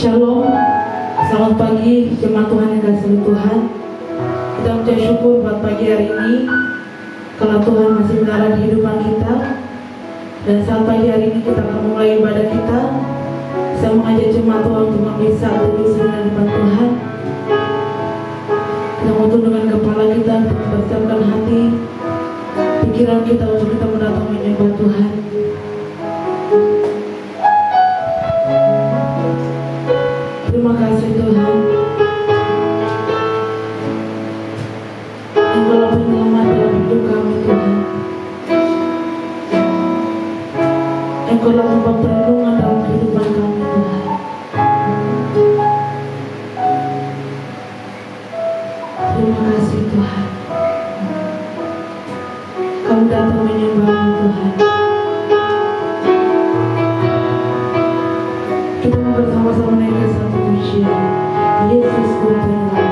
Shalom, selamat pagi jemaat Tuhan yang kasih Tuhan. Kita mengucap syukur buat pagi hari ini kalau Tuhan masih memelihara kehidupan kita. Dan saat pagi hari ini kita akan mulai ibadah kita. Saya mengajak jemaat Tuhan untuk mengambil saat teduh sejenak di depan Tuhan. Kita mau tundukkan kepala kita untuk mempersiapkan hati, pikiran kita untuk kita mendatang menyembah Tuhan. Terima kasih Tuhan, Engkaulah penyelamat dalam hidup kami Tuhan. Engkaulah tempat perlindungan dalam kehidupan kami Tuhan. Terima kasih Tuhan, kami datang menyembah-Mu Tuhan. Kita mau bersama-sama naikkan satu pujian, Yesus ku penyelamat.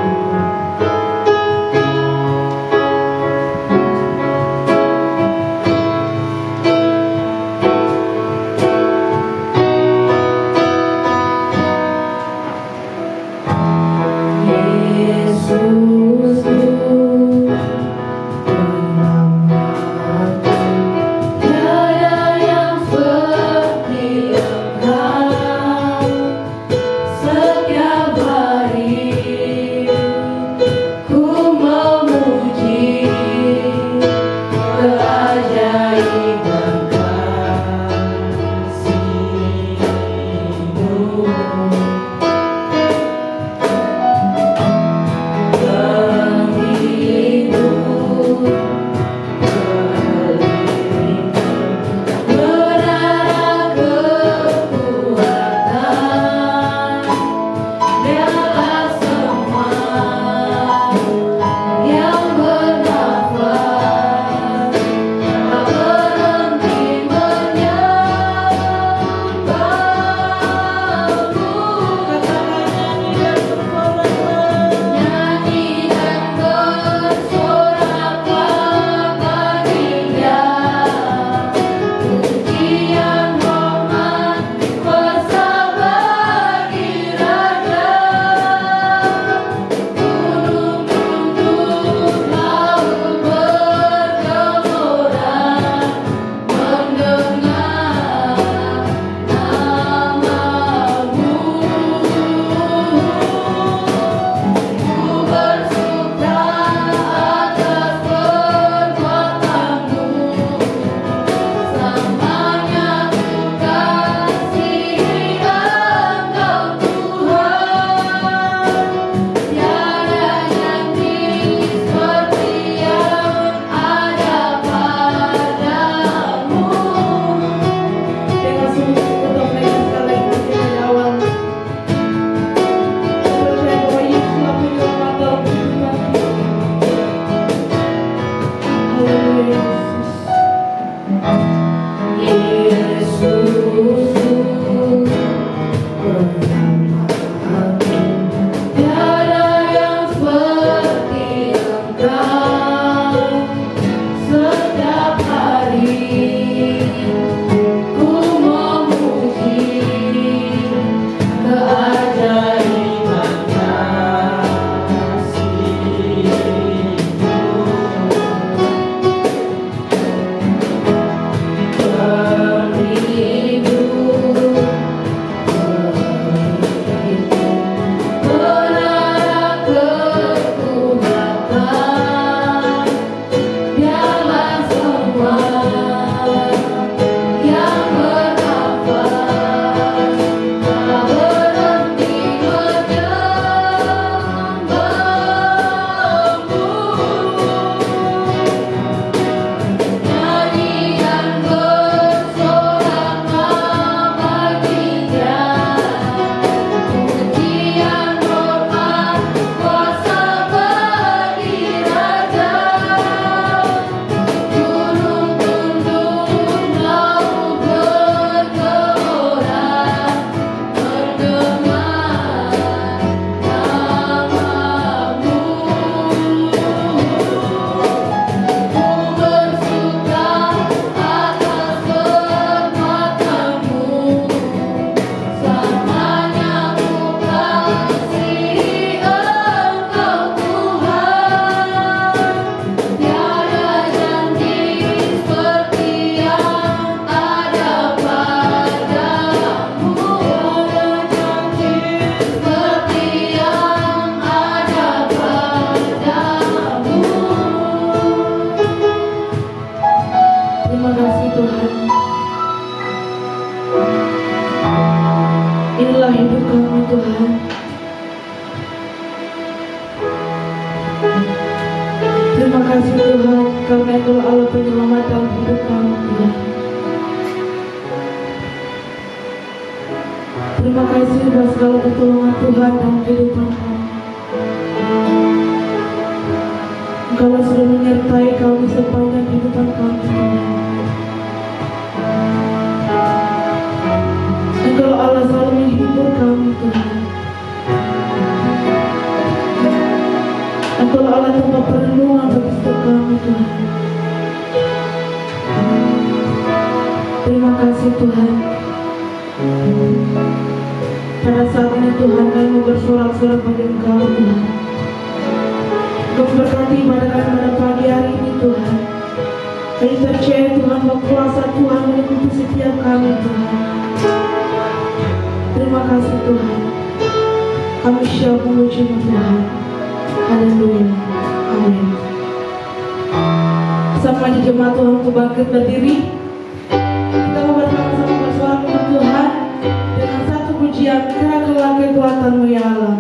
Biarlah semua Terima kasih Tuhan. Inilah hidup kami Tuhan. Terima kasih Tuhan, karena Engkau Allah penyelamat dalam hidup kami Tuhan. Terima kasih atas segala pertolongan Tuhan dalam kehidupan kami. Engkau sudah menyertai kami sepanjang kehidupan kami Tuhan. Engkau Allah selalu menghibur kami Tuhan. Engkau Allah tempat perlindungan bagi setiap kami Tuhan. Terima kasih Tuhan. Pada saat ini Tuhan kami mau bersorak-sorak bagi Engkau Tuhan. Engkau berkati ibadah kami pada pagi hari ini Tuhan. Kami percaya Tuhan bahwa kuasa Tuhan meliputi setiap kami Tuhan. Terima kasih Tuhan. Kami siap memuji-Mu Tuhan. Haleluya. Amin. Sama di jemaat Tuhan untuk bangkit berdiri. Kita mau bersama-sama bersorak untuk Tuhan dengan satu pujian, Kau kekuatan-Mu ya Allah.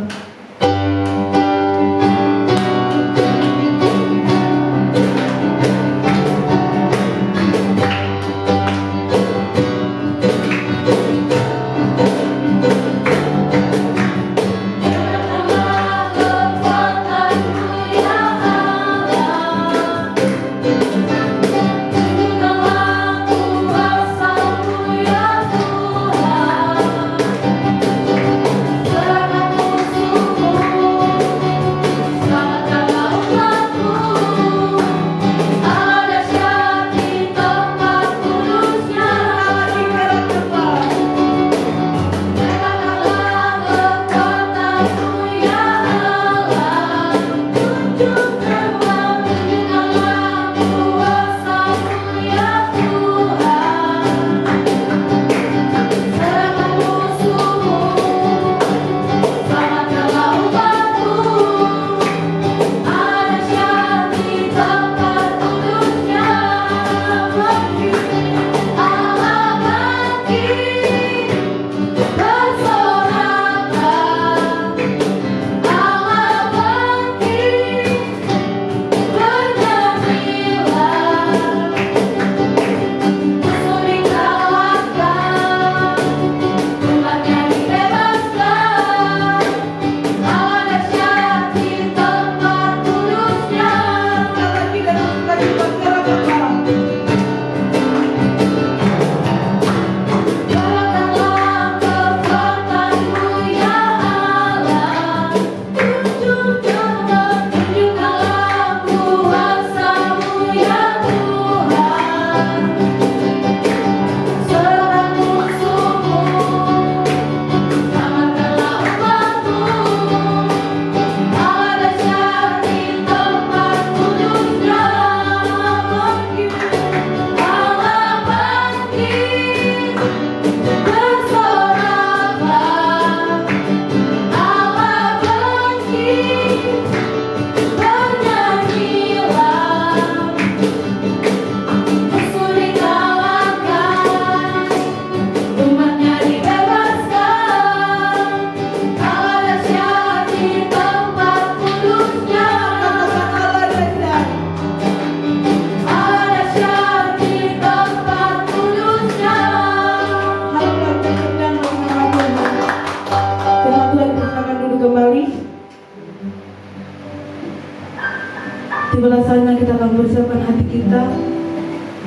Tibalah saatnya kita akan persiapkan hati kita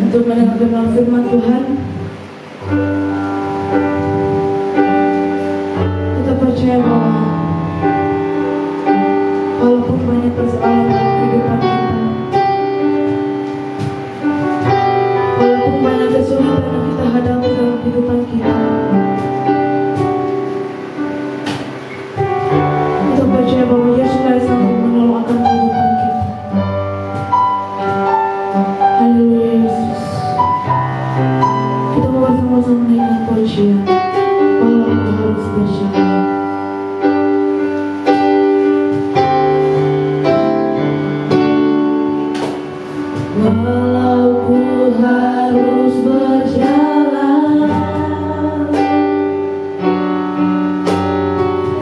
untuk mendengar firman Tuhan. Kita percaya bahwa walaupun banyak persoalan dalam kehidupan kita, walaupun banyak kesulitan yang kita hadapi dalam kehidupan kita, kita percaya bahwa Yesus sudah sanggup menolong akan kehidupan kita. Haleluya Yesus. Kita mau bersama-sama menaikkan pujian, walau Kau harus berjalan. Walau ku harus berjalan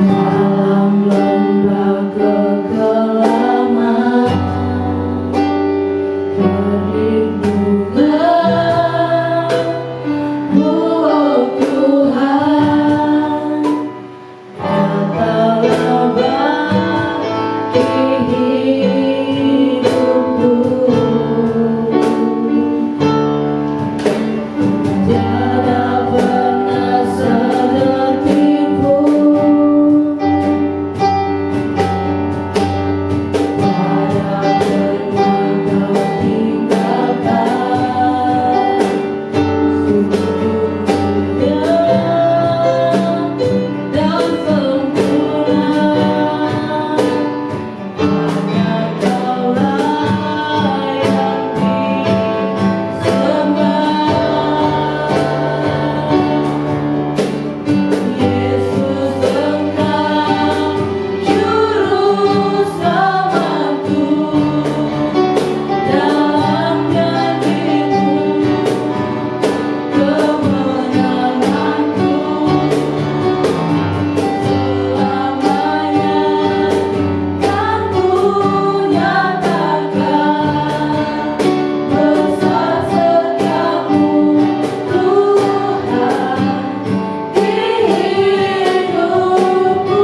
dalam lembah kekelaman, perlindungan-Mu, oh Tuhan, nyatalah bagi hidupku. Tiada pernah sedetik pun, tiada pernah Kau tinggalkan. Sungguhnya dan sempurna hanya Kaulah yang disembah. Yesus Engkau juru selamatku, dalam janji-Mu kemenanganku, selamanya kan ku nyatakan besar setiamu Tuhan di hidupku.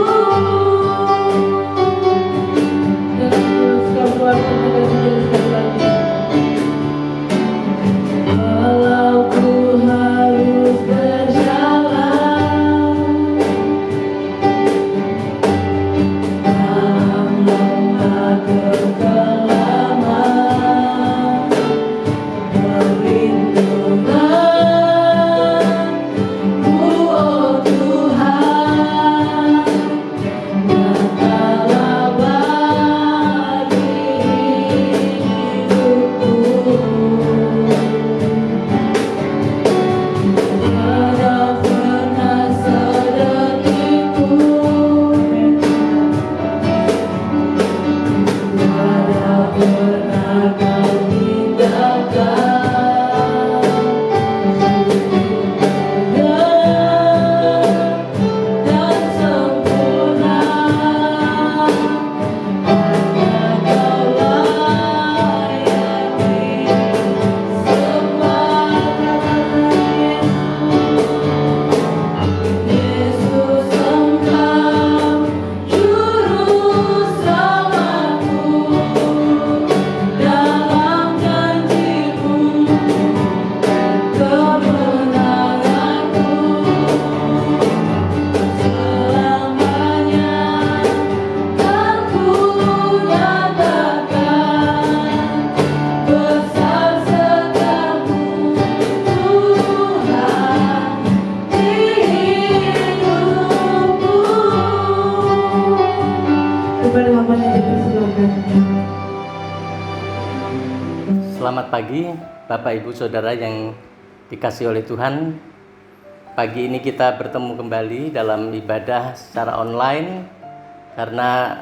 Dan teruskan keluarkan dengan sekali lagi. Walau ku harus berjalan dalam lembah kekelaman, perlindungan-Mu, oh Tuhan, nyatalah bagi hidupku. Tiada pernah sedetik pun, tiada pernah Kau tinggalkan. Sempurna dan sempurna hanya Kaulah yang disembah. Yesus Engkau juru selamatku, dalam janji-Mu kemenanganku, selamanya kan ku nyatakan besar setiamu Tuhan di hidupku. Kepada hamba-Nya dipersilakan. Selamat pagi Bapak Ibu Saudara yang dikasihi oleh Tuhan. Pagi ini kita bertemu kembali dalam ibadah secara online karena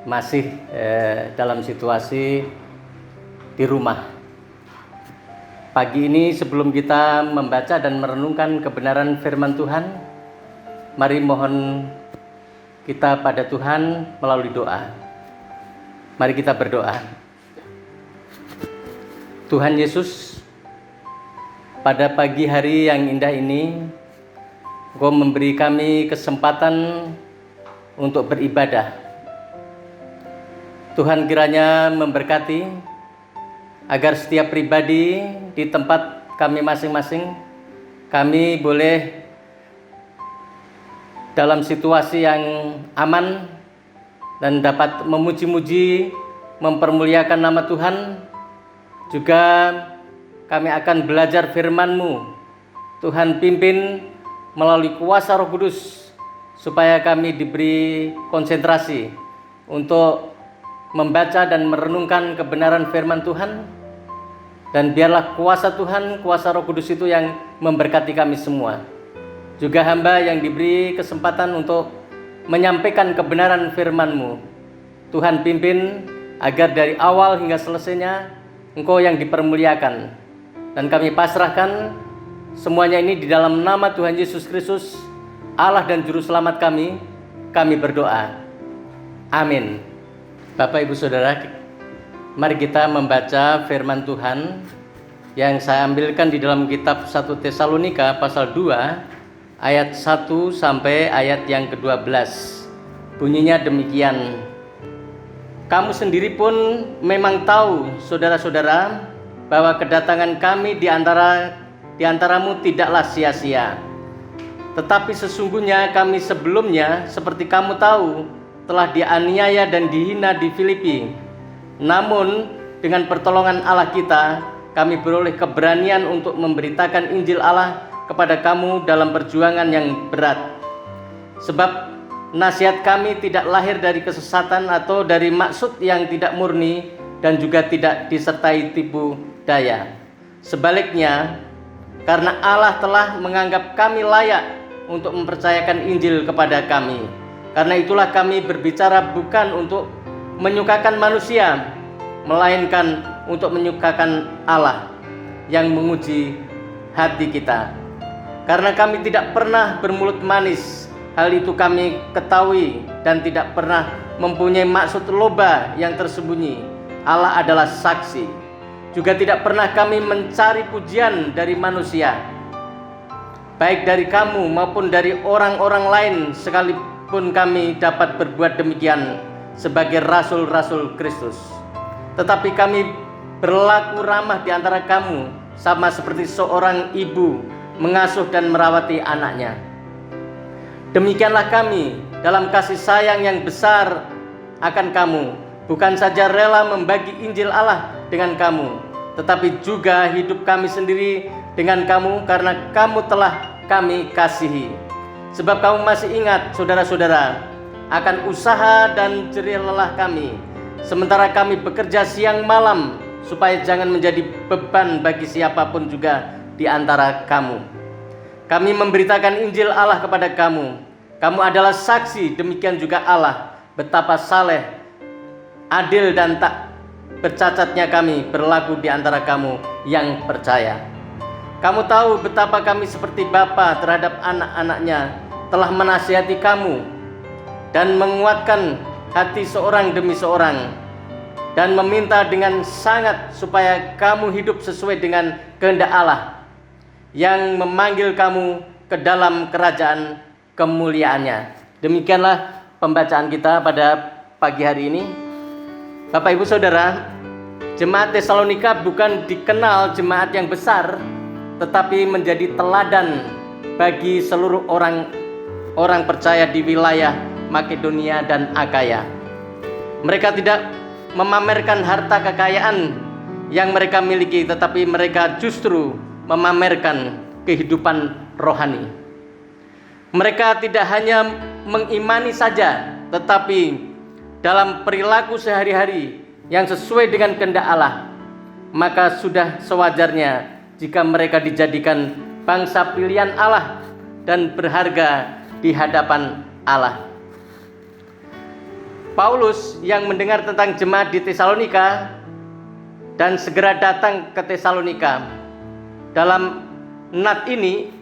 masih dalam situasi di rumah. Pagi ini sebelum kita membaca dan merenungkan kebenaran firman Tuhan, mari mohon kita pada Tuhan melalui doa. Mari kita berdoa. Tuhan Yesus, pada pagi hari yang indah ini, Engkau memberi kami kesempatan untuk beribadah. Tuhan kiranya memberkati agar setiap pribadi di tempat kami masing-masing, kami boleh dalam situasi yang aman dan dapat memuji-muji, mempermuliakan nama Tuhan. Juga kami akan belajar firman-Mu. Tuhan pimpin melalui kuasa Roh Kudus, supaya kami diberi konsentrasi untuk membaca dan merenungkan kebenaran firman Tuhan. Dan biarlah kuasa Tuhan, kuasa Roh Kudus itu yang memberkati kami semua. Juga hamba yang diberi kesempatan untuk menyampaikan kebenaran firman-Mu. Tuhan pimpin agar dari awal hingga selesainya Engkau yang dipermuliakan. Dan kami pasrahkan semuanya ini di dalam nama Tuhan Yesus Kristus, Allah dan Juru Selamat kami berdoa. Amin. Bapak Ibu Saudara, mari kita membaca firman Tuhan yang saya ambilkan di dalam kitab 1 Tesalonika pasal 2 ayat 1 sampai ayat yang ke-12. Bunyinya demikian. Kamu sendiri pun memang tahu, saudara-saudara, bahwa kedatangan kami di antaramu tidaklah sia-sia. Tetapi sesungguhnya kami sebelumnya, seperti kamu tahu, telah dianiaya dan dihina di Filipi. Namun dengan pertolongan Allah kita, kami beroleh keberanian untuk memberitakan Injil Allah kepada kamu dalam perjuangan yang berat. Sebab nasihat kami tidak lahir dari kesesatan atau dari maksud yang tidak murni, dan juga tidak disertai tipu daya. Sebaliknya, karena Allah telah menganggap kami layak untuk mempercayakan Injil kepada kami. Karena itulah kami berbicara bukan untuk menyukakan manusia, melainkan untuk menyukakan Allah yang menguji hati kita. Karena kami tidak pernah bermulut manis, hal itu kami ketahui, dan tidak pernah mempunyai maksud loba yang tersembunyi. Allah adalah saksi. Juga tidak pernah kami mencari pujian dari manusia, baik dari kamu maupun dari orang-orang lain, sekalipun kami dapat berbuat demikian sebagai rasul-rasul Kristus. Tetapi kami berlaku ramah di antara kamu, sama seperti seorang ibu mengasuh dan merawati anaknya. Demikianlah kami dalam kasih sayang yang besar akan kamu, bukan saja rela membagi Injil Allah dengan kamu, tetapi juga hidup kami sendiri dengan kamu, karena kamu telah kami kasihi. Sebab kamu masih ingat, saudara-saudara, akan usaha dan jerih lelah kami, sementara kami bekerja siang malam, supaya jangan menjadi beban bagi siapapun juga di antara kamu. Kami memberitakan Injil Allah kepada kamu. Kamu adalah saksi, demikian juga Allah, betapa saleh, adil dan tak bercacatnya kami berlaku di antara kamu yang percaya. Kamu tahu betapa kami seperti bapa terhadap anak-anaknya telah menasihati kamu dan menguatkan hati seorang demi seorang, dan meminta dengan sangat supaya kamu hidup sesuai dengan kehendak Allah yang memanggil kamu ke dalam kerajaan kemuliaannya. Demikianlah pembacaan kita pada pagi hari ini. Bapak Ibu Saudara, jemaat Tesalonika bukan dikenal jemaat yang besar, tetapi menjadi teladan bagi seluruh orang percaya di wilayah Makedonia dan Akaya. Mereka tidak memamerkan harta kekayaan yang mereka miliki, tetapi mereka justru memamerkan kehidupan rohani. Mereka tidak hanya mengimani saja, tetapi dalam perilaku sehari-hari yang sesuai dengan kehendak Allah, maka sudah sewajarnya jika mereka dijadikan bangsa pilihan Allah dan berharga di hadapan Allah. Paulus yang mendengar tentang jemaat di Tesalonika dan segera datang ke Tesalonika. Dalam nat ini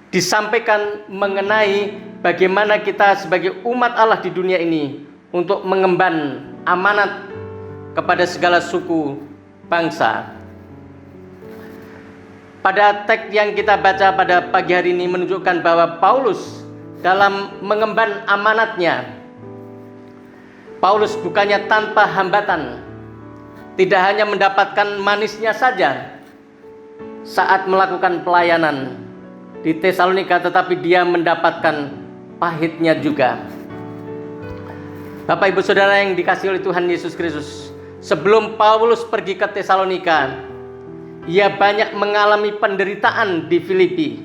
disampaikan mengenai bagaimana kita sebagai umat Allah di dunia ini untuk mengemban amanat kepada segala suku bangsa. Pada teks yang kita baca pada pagi hari ini menunjukkan bahwa Paulus dalam mengemban amanatnya, Paulus bukannya tanpa hambatan, tidak hanya mendapatkan manisnya saja saat melakukan pelayanan di Tesalonika, tetapi dia mendapatkan pahitnya juga. Bapak Ibu Saudara yang dikasihi oleh Tuhan Yesus Kristus, sebelum Paulus pergi ke Tesalonika, ia banyak mengalami penderitaan di Filipi.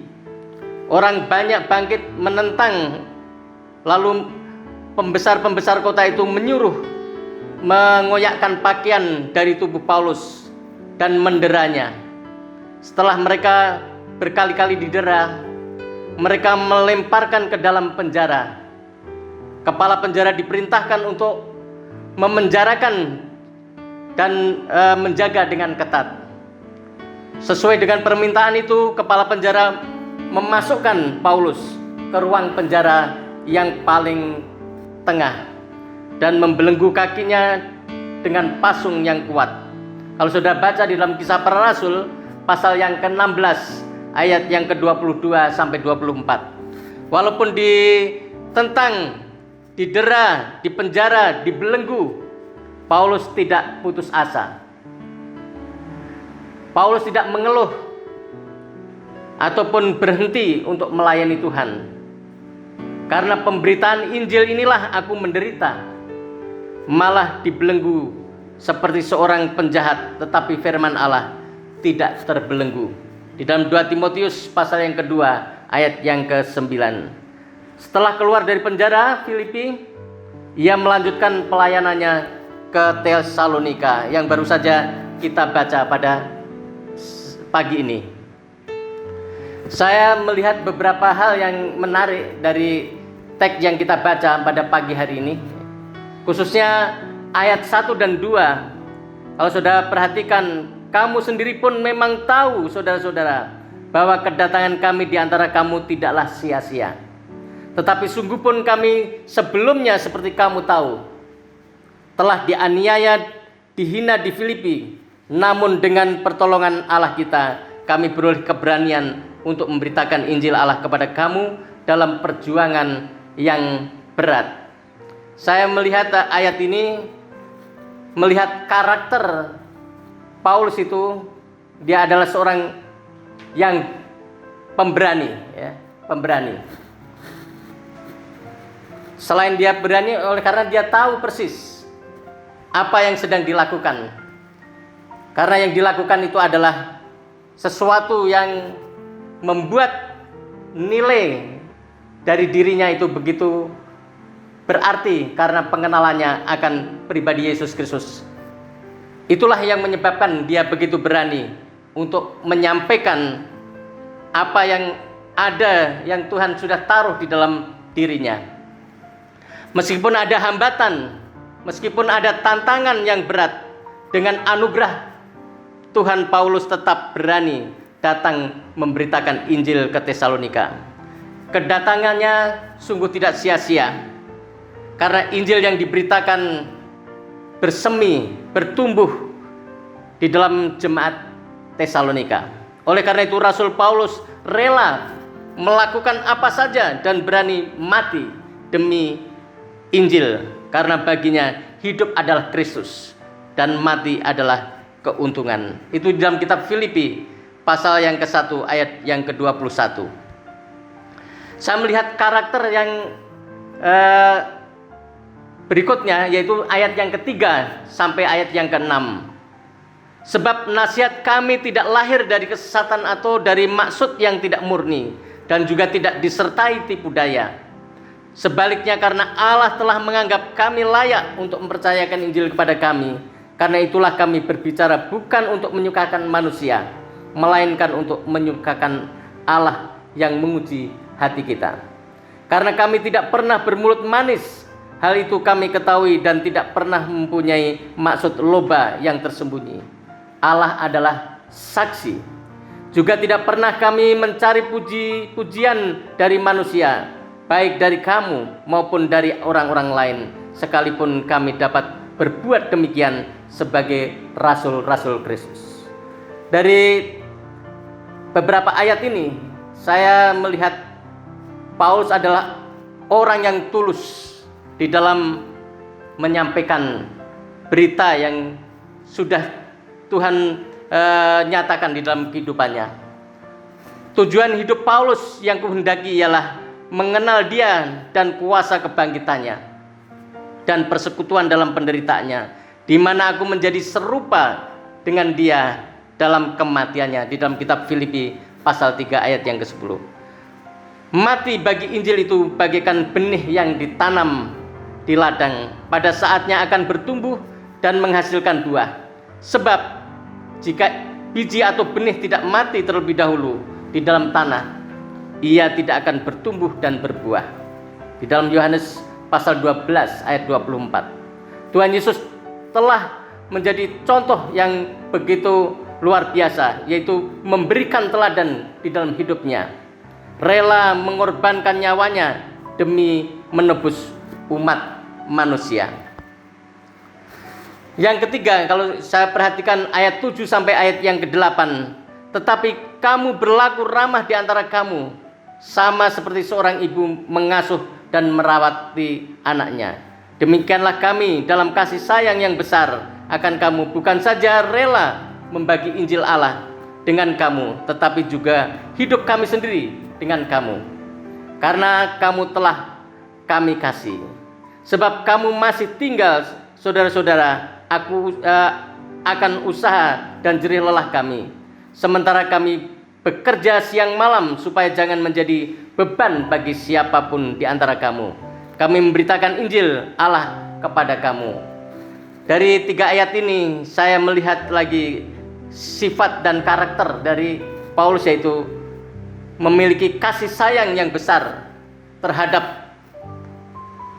Orang banyak bangkit menentang, lalu pembesar-pembesar kota itu menyuruh mengoyakkan pakaian dari tubuh Paulus dan menderanya. Setelah mereka berkali-kali didera, mereka melemparkan ke dalam penjara. Kepala penjara diperintahkan untuk memenjarakan dan menjaga dengan ketat. Sesuai dengan permintaan itu, kepala penjara memasukkan Paulus ke ruang penjara yang paling tengah dan membelenggu kakinya dengan pasung yang kuat. Kalau sudah baca di dalam Kisah Para Rasul pasal yang ke-16 ayat yang ke-22 sampai 24. Walaupun ditentang, didera, dipenjara, dibelenggu, Paulus tidak putus asa. Paulus tidak mengeluh ataupun berhenti untuk melayani Tuhan. Karena pemberitaan Injil inilah aku menderita, malah dibelenggu seperti seorang penjahat, tetapi firman Allah tidak terbelenggu. Di dalam 2 Timotius pasal yang kedua ayat yang ke-9. Setelah keluar dari penjara Filipi, ia melanjutkan pelayanannya ke Tesalonika yang baru saja kita baca pada pagi ini. Saya melihat beberapa hal yang menarik dari teks yang kita baca pada pagi hari ini, khususnya ayat 1 dan 2. Kalau saudara perhatikan, kamu sendiri pun memang tahu, saudara-saudara, bahwa kedatangan kami di antara kamu tidaklah sia-sia. Tetapi sungguh pun kami sebelumnya, seperti kamu tahu, telah dianiaya, dihina di Filipi. Namun dengan pertolongan Allah kita, kami beroleh keberanian untuk memberitakan Injil Allah kepada kamu dalam perjuangan yang berat. Saya melihat ayat ini, melihat karakter Paulus itu, dia adalah seorang yang pemberani, ya, pemberani. Selain dia berani, oleh karena dia tahu persis apa yang sedang dilakukan. Karena yang dilakukan itu adalah sesuatu yang membuat nilai dari dirinya itu begitu berarti karena pengenalannya akan pribadi Yesus Kristus. Itulah yang menyebabkan dia begitu berani untuk menyampaikan apa yang ada, yang Tuhan sudah taruh di dalam dirinya. Meskipun ada hambatan, meskipun ada tantangan yang berat, dengan anugerah Tuhan, Paulus tetap berani datang memberitakan Injil ke Tesalonika. Kedatangannya sungguh tidak sia-sia, karena Injil yang diberitakan bersemi, bertumbuh di dalam jemaat Tesalonika. Oleh karena itu Rasul Paulus rela melakukan apa saja dan berani mati demi Injil, karena baginya hidup adalah Kristus dan mati adalah keuntungan. Itu di dalam kitab Filipi pasal yang ke-1 ayat yang ke-21. Saya melihat karakter yang berikutnya, yaitu ayat yang ketiga sampai ayat yang ke-6. Sebab nasihat kami tidak lahir dari kesesatan atau dari maksud yang tidak murni, dan juga tidak disertai tipu daya. Sebaliknya, karena Allah telah menganggap kami layak untuk mempercayakan Injil kepada kami, karena itulah kami berbicara bukan untuk menyukakan manusia, melainkan untuk menyukakan Allah yang menguji hati kita. Karena kami tidak pernah bermulut manis, hal itu kami ketahui, dan tidak pernah mempunyai maksud loba yang tersembunyi. Allah adalah saksi. Juga tidak pernah kami mencari pujian dari manusia, baik dari kamu maupun dari orang-orang lain, sekalipun kami dapat berbuat demikian sebagai rasul-rasul Kristus. Dari beberapa ayat ini, saya melihat Paulus adalah orang yang tulus di dalam menyampaikan berita yang sudah Tuhan nyatakan di dalam kehidupannya. Tujuan hidup Paulus yang kuhendaki ialah mengenal dia dan kuasa kebangkitannya dan persekutuan dalam penderitaannya, di mana aku menjadi serupa dengan dia dalam kematiannya. Di dalam kitab Filipi pasal 3 ayat yang ke-10. Mati bagi Injil itu bagaikan benih yang ditanam di ladang, pada saatnya akan bertumbuh dan menghasilkan buah. Sebab jika biji atau benih tidak mati terlebih dahulu di dalam tanah, ia tidak akan bertumbuh dan berbuah. Di dalam Yohanes pasal 12 ayat 24. Tuhan Yesus telah menjadi contoh yang begitu luar biasa, yaitu memberikan teladan di dalam hidupnya, rela mengorbankan nyawanya demi menebus umat manusia. Yang ketiga, kalau saya perhatikan ayat 7 sampai ayat yang ke-8, tetapi kamu berlaku ramah di antara kamu, sama seperti seorang ibu mengasuh dan merawati anaknya. Demikianlah kami dalam kasih sayang yang besar akan kamu, bukan saja rela membagi Injil Allah dengan kamu, tetapi juga hidup kami sendiri dengan kamu, karena kamu telah kami kasih. Sebab kamu masih tinggal, saudara-saudara, aku akan usaha dan jerih lelah kami, sementara kami bekerja siang malam supaya jangan menjadi beban bagi siapapun di antara kamu. Kami memberitakan Injil Allah kepada kamu. Dari 3 ayat ini saya melihat lagi sifat dan karakter dari Paulus, yaitu memiliki kasih sayang yang besar terhadap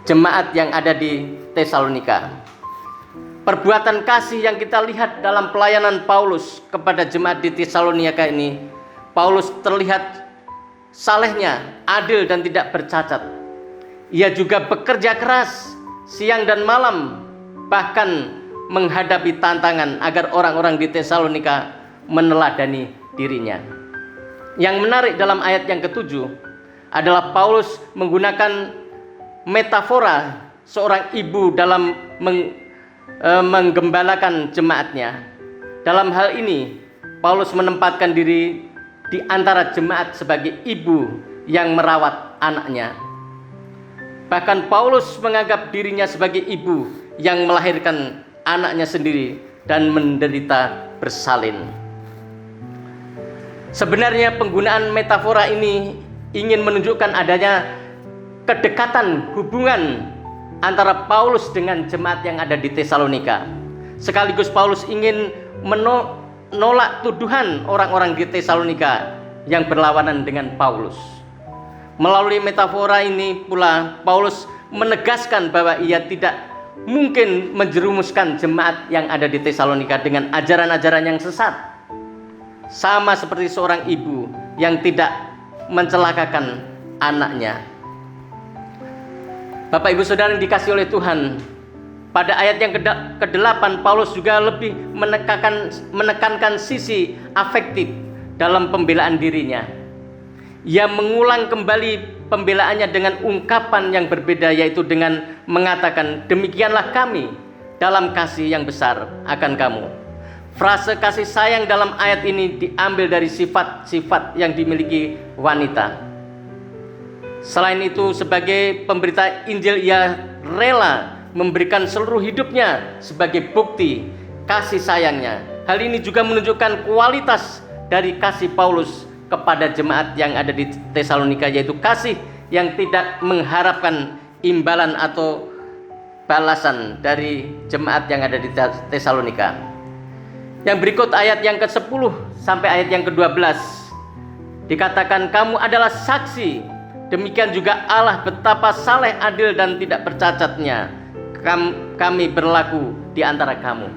jemaat yang ada di Tesalonika. Perbuatan kasih yang kita lihat dalam pelayanan Paulus kepada jemaat di Tesalonika ini, Paulus terlihat salehnya, adil dan tidak bercacat. Ia juga bekerja keras siang dan malam, bahkan menghadapi tantangan agar orang-orang di Tesalonika meneladani dirinya. Yang menarik dalam ayat yang ke-7 adalah Paulus menggunakan metafora seorang ibu dalam menggembalakan jemaatnya. Dalam hal ini, Paulus menempatkan diri di antara jemaat sebagai ibu yang merawat anaknya. Bahkan Paulus menganggap dirinya sebagai ibu yang melahirkan anaknya sendiri dan menderita bersalin. Sebenarnya penggunaan metafora ini ingin menunjukkan adanya kedekatan hubungan antara Paulus dengan jemaat yang ada di Tesalonika. Sekaligus Paulus ingin menolak tuduhan orang-orang di Tesalonika yang berlawanan dengan Paulus. Melalui metafora ini pula Paulus menegaskan bahwa ia tidak mungkin menjerumuskan jemaat yang ada di Tesalonika dengan ajaran-ajaran yang sesat, sama seperti seorang ibu yang tidak mencelakakan anaknya. Bapak Ibu Saudara yang dikasihi oleh Tuhan, pada ayat yang ke-8 Paulus juga lebih menekankan sisi afektif dalam pembelaan dirinya. Ia mengulang kembali pembelaannya dengan ungkapan yang berbeda, yaitu dengan mengatakan, demikianlah kami dalam kasih yang besar akan kamu. Frase kasih sayang dalam ayat ini diambil dari sifat-sifat yang dimiliki wanita. Selain itu, sebagai pemberita Injil, ia rela memberikan seluruh hidupnya sebagai bukti kasih sayangnya. Hal ini juga menunjukkan kualitas dari kasih Paulus kepada jemaat yang ada di Tesalonika, yaitu kasih yang tidak mengharapkan imbalan atau balasan dari jemaat yang ada di Tesalonika. Yang berikut ayat yang ke-10 sampai ayat yang ke-12 dikatakan, kamu adalah saksi, demikian juga Allah betapa saleh, adil dan tidak bercacatnya kami berlaku di antara kamu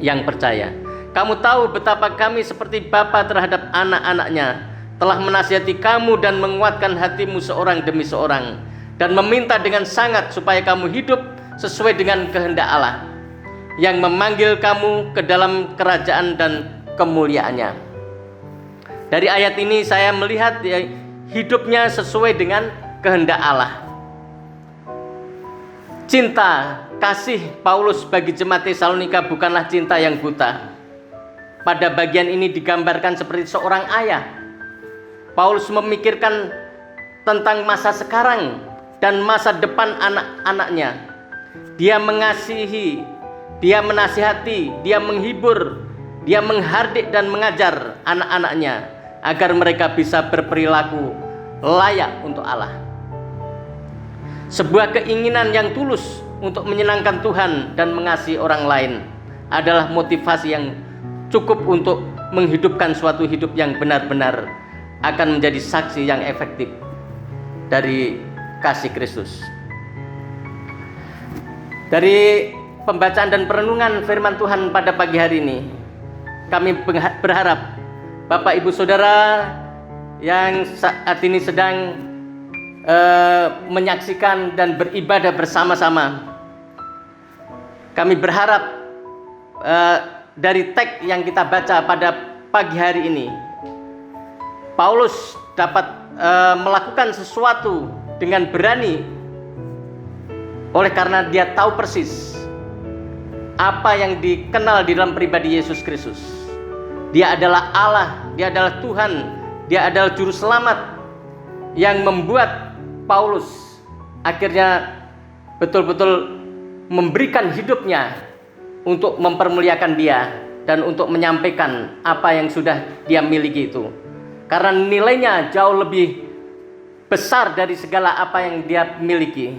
yang percaya. Kamu tahu betapa kami seperti bapa terhadap anak-anaknya, telah menasihati kamu dan menguatkan hatimu seorang demi seorang, dan meminta dengan sangat supaya kamu hidup sesuai dengan kehendak Allah yang memanggil kamu ke dalam kerajaan dan kemuliaannya. Dari ayat ini saya melihat hidupnya sesuai dengan kehendak Allah. Cinta kasih Paulus bagi jemaat Tesalonika bukanlah cinta yang buta. Pada bagian ini digambarkan seperti seorang ayah. Paulus memikirkan tentang masa sekarang dan masa depan anak-anaknya. Dia mengasihi, dia menasihati, dia menghibur, dia menghardik dan mengajar anak-anaknya agar mereka bisa berperilaku layak untuk Allah. Sebuah keinginan yang tulus untuk menyenangkan Tuhan dan mengasihi orang lain adalah motivasi yang cukup untuk menghidupkan suatu hidup yang benar-benar akan menjadi saksi yang efektif dari kasih Kristus. Dari pembacaan dan perenungan firman Tuhan pada pagi hari ini, kami berharap Bapak Ibu Saudara yang saat ini sedang menyaksikan dan beribadah bersama-sama, kami berharap dari teks yang kita baca pada pagi hari ini, Paulus dapat melakukan sesuatu dengan berani oleh karena dia tahu persis apa yang dikenal di dalam pribadi Yesus Kristus. Dia adalah Allah, dia adalah Tuhan, dia adalah juru selamat yang membuat Paulus akhirnya betul-betul memberikan hidupnya untuk mempermuliakan dia dan untuk menyampaikan apa yang sudah dia miliki itu. Karena nilainya jauh lebih besar dari segala apa yang dia miliki.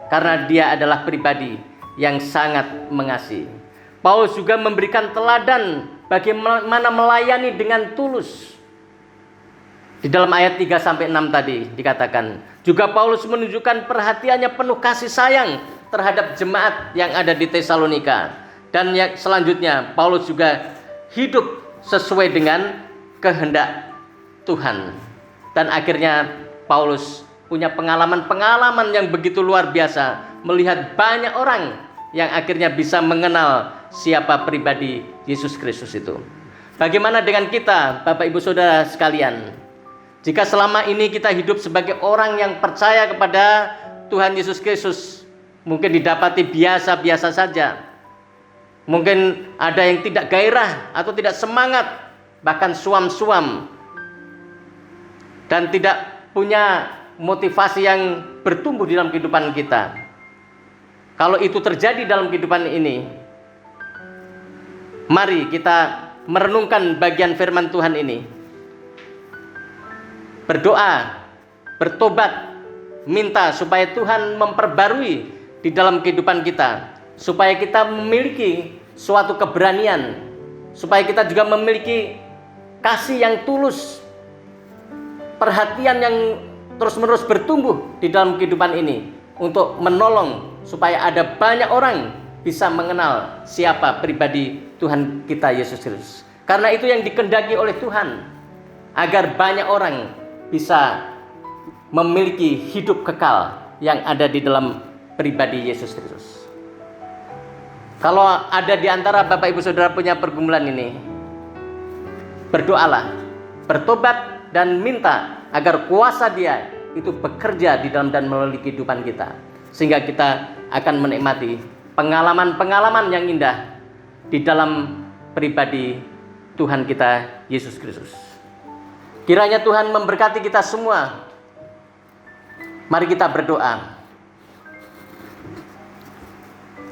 Karena dia adalah pribadi yang sangat mengasihi. Paulus juga memberikan teladan bagaimana melayani dengan tulus. Di dalam ayat 3-6 tadi dikatakan, juga Paulus menunjukkan perhatiannya penuh kasih sayang terhadap jemaat yang ada di Tesalonika. Dan yang selanjutnya, Paulus juga hidup sesuai dengan kehendak Tuhan. Dan akhirnya Paulus punya pengalaman-pengalaman yang begitu luar biasa, melihat banyak orang yang akhirnya bisa mengenal siapa pribadi Yesus Kristus itu. Bagaimana dengan kita, Bapak Ibu Saudara sekalian? Jika selama ini kita hidup sebagai orang yang percaya kepada Tuhan Yesus Kristus, mungkin didapati biasa-biasa saja. Mungkin ada yang tidak gairah atau tidak semangat, bahkan suam-suam, dan tidak punya motivasi yang bertumbuh di dalam kehidupan kita. Kalau itu terjadi dalam kehidupan ini, mari kita merenungkan bagian firman Tuhan ini. Berdoa, bertobat, minta supaya Tuhan memperbarui di dalam kehidupan kita, supaya kita memiliki suatu keberanian, supaya kita juga memiliki kasih yang tulus, perhatian yang terus-menerus bertumbuh di dalam kehidupan ini, untuk menolong supaya ada banyak orang bisa mengenal siapa pribadi Tuhan kita Yesus Kristus. Karena itu yang dikehendaki oleh Tuhan, agar banyak orang bisa memiliki hidup kekal yang ada di dalam pribadi Yesus Kristus. Kalau ada di antara Bapak Ibu Saudara punya pergumulan ini, berdoalah, bertobat, dan minta agar kuasa Dia itu bekerja di dalam dan melalui kehidupan kita, sehingga kita akan menikmati pengalaman-pengalaman yang indah di dalam pribadi Tuhan kita Yesus Kristus. Kiranya Tuhan memberkati kita semua. Mari kita berdoa.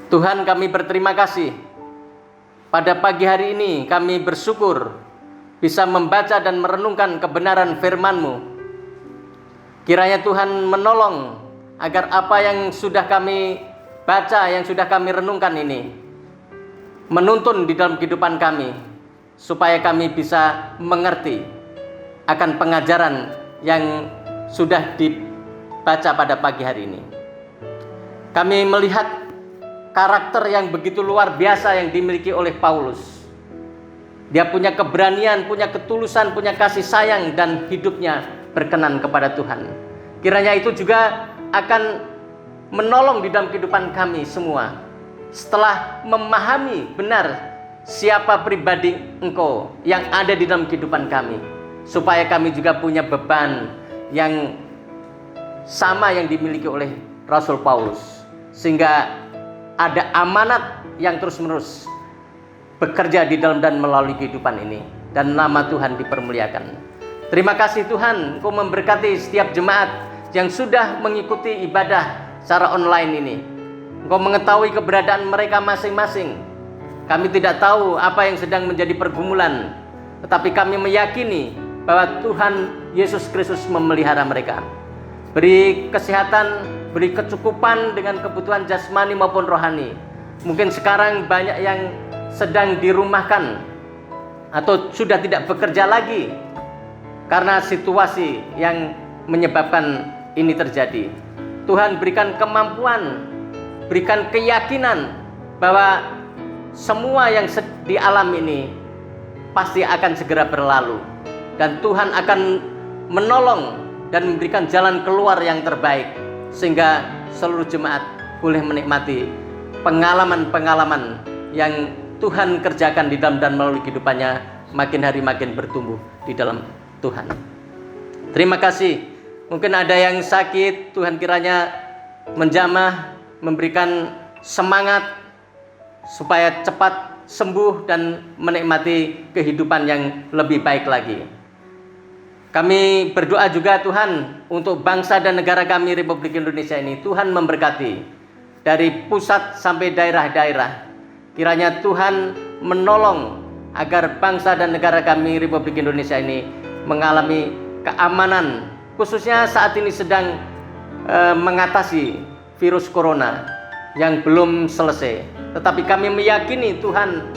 Tuhan, kami berterima kasih. Pada pagi hari ini kami bersyukur bisa membaca dan merenungkan kebenaran firman-Mu. Kiranya Tuhan menolong agar apa yang sudah kami baca, yang sudah kami renungkan ini menuntun di dalam kehidupan kami, supaya kami bisa mengerti akan pengajaran yang sudah dibaca pada pagi hari ini. Kami melihat karakter yang begitu luar biasa yang dimiliki oleh Paulus. Dia punya keberanian, punya ketulusan, punya kasih sayang, dan hidupnya berkenan kepada Tuhan. Kiranya itu juga akan menolong di dalam kehidupan kami semua. Setelah memahami benar siapa pribadi Engkau yang ada di dalam kehidupan kami, supaya kami juga punya beban yang sama yang dimiliki oleh Rasul Paulus, sehingga ada amanat yang terus-menerus bekerja di dalam dan melalui kehidupan ini, dan nama Tuhan dipermuliakan. Terima kasih Tuhan, Engkau memberkati setiap jemaat yang sudah mengikuti ibadah secara online ini. Engkau mengetahui keberadaan mereka masing-masing. Kami tidak tahu apa yang sedang menjadi pergumulan, tetapi kami meyakini bahwa Tuhan Yesus Kristus memelihara mereka. Beri kesehatan, beri kecukupan dengan kebutuhan jasmani maupun rohani. Mungkin sekarang banyak yang sedang dirumahkan atau sudah tidak bekerja lagi karena situasi yang menyebabkan ini terjadi. Tuhan, berikan kemampuan, berikan keyakinan bahwa semua yang dialami ini pasti akan segera berlalu, dan Tuhan akan menolong dan memberikan jalan keluar yang terbaik, sehingga seluruh jemaat boleh menikmati pengalaman-pengalaman yang Tuhan kerjakan di dalam dan melalui kehidupannya, makin hari makin bertumbuh di dalam Tuhan. Terima kasih. Mungkin ada yang sakit, Tuhan kiranya menjamah, memberikan semangat supaya cepat sembuh dan menikmati kehidupan yang lebih baik lagi. Kami berdoa juga Tuhan untuk bangsa dan negara kami Republik Indonesia ini. Tuhan memberkati dari pusat sampai daerah-daerah. Kiranya Tuhan menolong agar bangsa dan negara kami Republik Indonesia ini mengalami keamanan, khususnya saat ini sedang mengatasi virus corona yang belum selesai. Tetapi kami meyakini Tuhan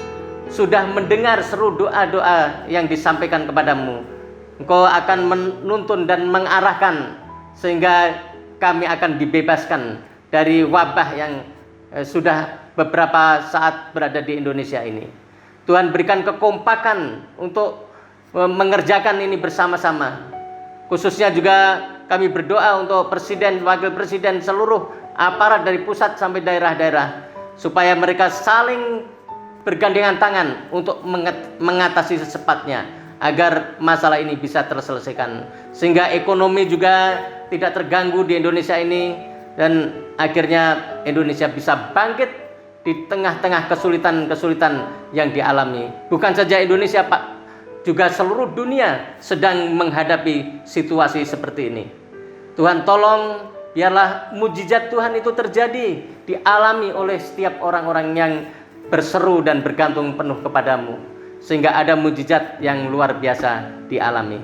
sudah mendengar seru doa-doa yang disampaikan kepadamu. Engkau akan menuntun dan mengarahkan sehingga kami akan dibebaskan dari wabah yang sudah beberapa saat berada di Indonesia ini. Tuhan berikan kekompakan untuk mengerjakan ini bersama-sama. Khususnya juga kami berdoa untuk presiden, wakil presiden, seluruh aparat dari pusat sampai daerah-daerah, supaya mereka saling bergandengan tangan untuk mengatasi secepatnya, agar masalah ini bisa terselesaikan, sehingga ekonomi juga tidak terganggu di Indonesia ini, dan akhirnya Indonesia bisa bangkit di tengah-tengah kesulitan-kesulitan yang dialami. Bukan saja Indonesia, Pak, juga seluruh dunia sedang menghadapi situasi seperti ini. Tuhan tolong, biarlah mujizat Tuhan itu terjadi, dialami oleh setiap orang-orang yang berseru dan bergantung penuh kepadamu, sehingga ada mujizat yang luar biasa dialami.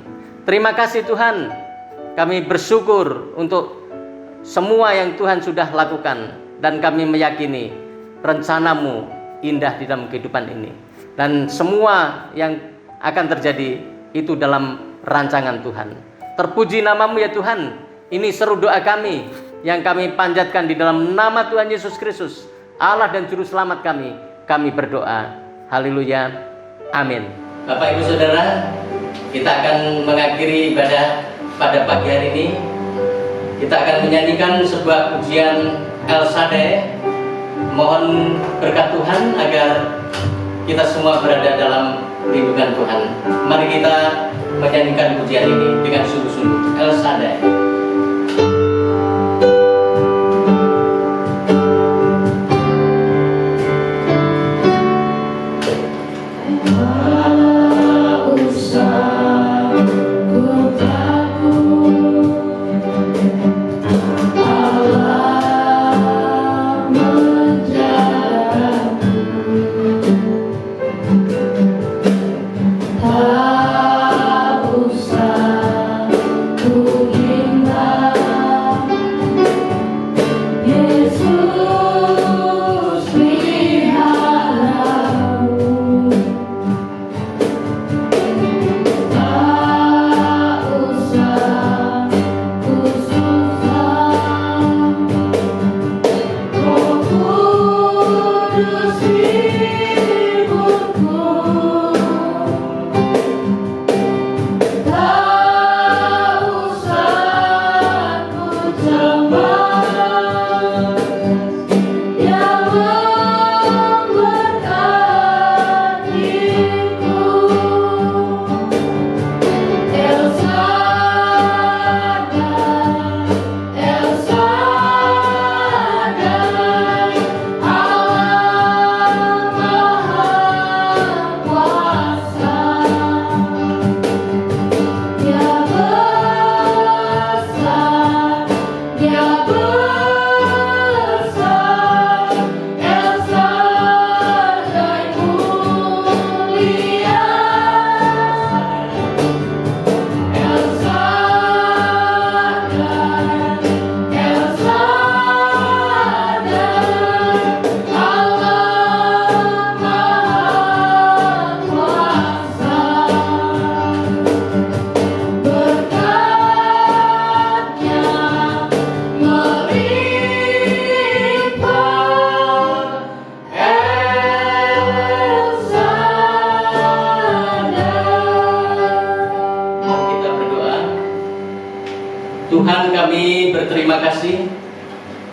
Terima kasih Tuhan, kami bersyukur untuk semua yang Tuhan sudah lakukan, dan kami meyakini rencanamu indah di dalam kehidupan ini, dan semua yang akan terjadi itu dalam rancangan Tuhan. Terpuji namamu ya Tuhan. Ini seru doa kami yang kami panjatkan di dalam nama Tuhan Yesus Kristus, Allah dan Juru Selamat kami. Kami berdoa. Haleluya. Amin. Bapak Ibu Saudara, kita akan mengakhiri ibadah pada pagi hari ini. Kita akan menyanyikan sebuah pujian El Shaddai. Mohon berkat Tuhan agar kita semua berada dalam lindungan Tuhan. Mari kita menyanyikan pujian ini dengan sungguh-sungguh. El Shaddai. Tak usah ku Tuhan, kami berterima kasih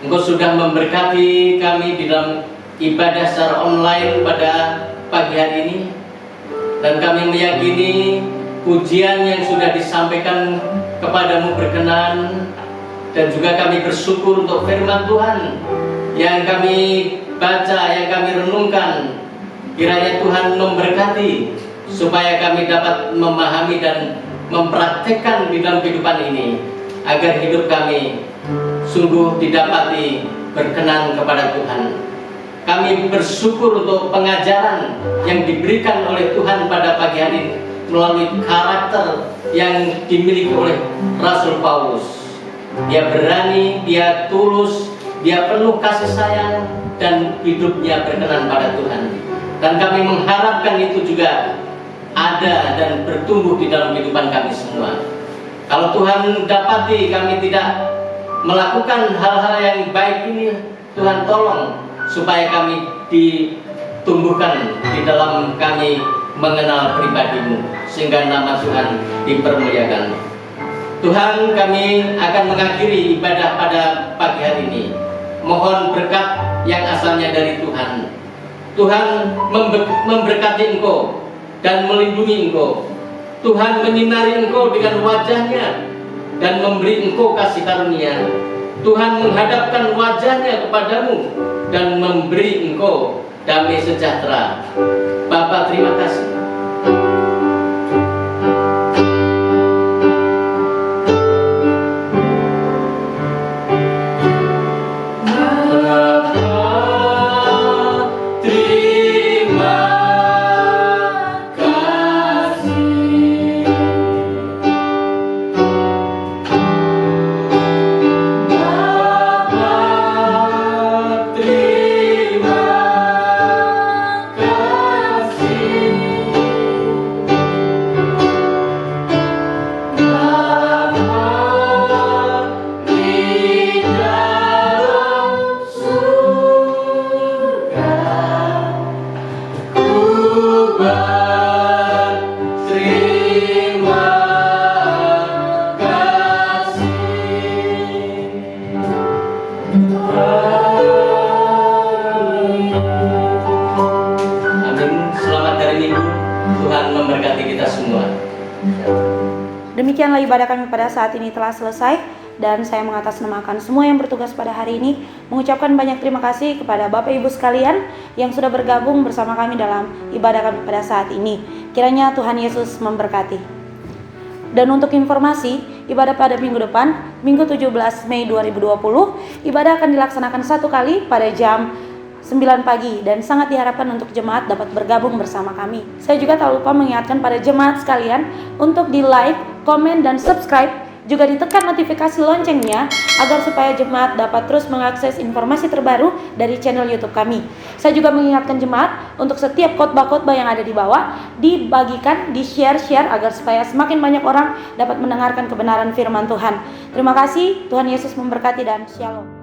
Engkau sudah memberkati kami di dalam ibadah secara online pada pagi hari ini. Dan kami meyakini pujian yang sudah disampaikan kepadamu berkenan. Dan juga kami bersyukur untuk firman Tuhan yang kami baca, yang kami renungkan. Kiranya Tuhan memberkati supaya kami dapat memahami dan mempraktekkan di dalam kehidupan ini, agar hidup kami sungguh didapati berkenan kepada Tuhan. Kami bersyukur untuk pengajaran yang diberikan oleh Tuhan pada pagi hari ini melalui karakter yang dimiliki oleh Rasul Paulus. Dia berani, dia tulus, dia penuh kasih sayang, dan hidupnya berkenan pada Tuhan. Dan kami mengharapkan itu juga ada dan bertumbuh di dalam kehidupan kami semua. Kalau Tuhan dapati kami tidak melakukan hal-hal yang baik ini, Tuhan tolong supaya kami ditumbuhkan di dalam kami mengenal pribadi-Mu, sehingga nama Tuhan dipermuliakan. Tuhan, kami akan mengakhiri ibadah pada pagi hari ini. Mohon berkat yang asalnya dari Tuhan. Tuhan memberkati Engkau dan melindungi Engkau. Tuhan menyinari Engkau dengan wajah-Nya dan memberi Engkau kasih karunia. Tuhan menghadapkan wajah-Nya kepadamu dan memberi Engkau damai sejahtera. Bapa, terima kasih. Demikianlah ibadah kami pada saat ini telah selesai, dan saya mengatasnamakan semua yang bertugas pada hari ini mengucapkan banyak terima kasih kepada Bapak Ibu sekalian yang sudah bergabung bersama kami dalam ibadah kami pada saat ini. Kiranya Tuhan Yesus memberkati. Dan untuk informasi, ibadah pada minggu depan, Minggu 17 Mei 2020, ibadah akan dilaksanakan satu kali pada jam 9 pagi, dan sangat diharapkan untuk jemaat dapat bergabung bersama kami. Saya juga tak lupa mengingatkan pada jemaat sekalian untuk di like, komen, dan subscribe, juga ditekan notifikasi loncengnya agar supaya jemaat dapat terus mengakses informasi terbaru dari channel YouTube kami. Saya juga mengingatkan jemaat untuk setiap khotbah-khotbah yang ada di bawah dibagikan, di-share agar supaya semakin banyak orang dapat mendengarkan kebenaran firman Tuhan. Terima kasih, Tuhan Yesus memberkati dan shalom.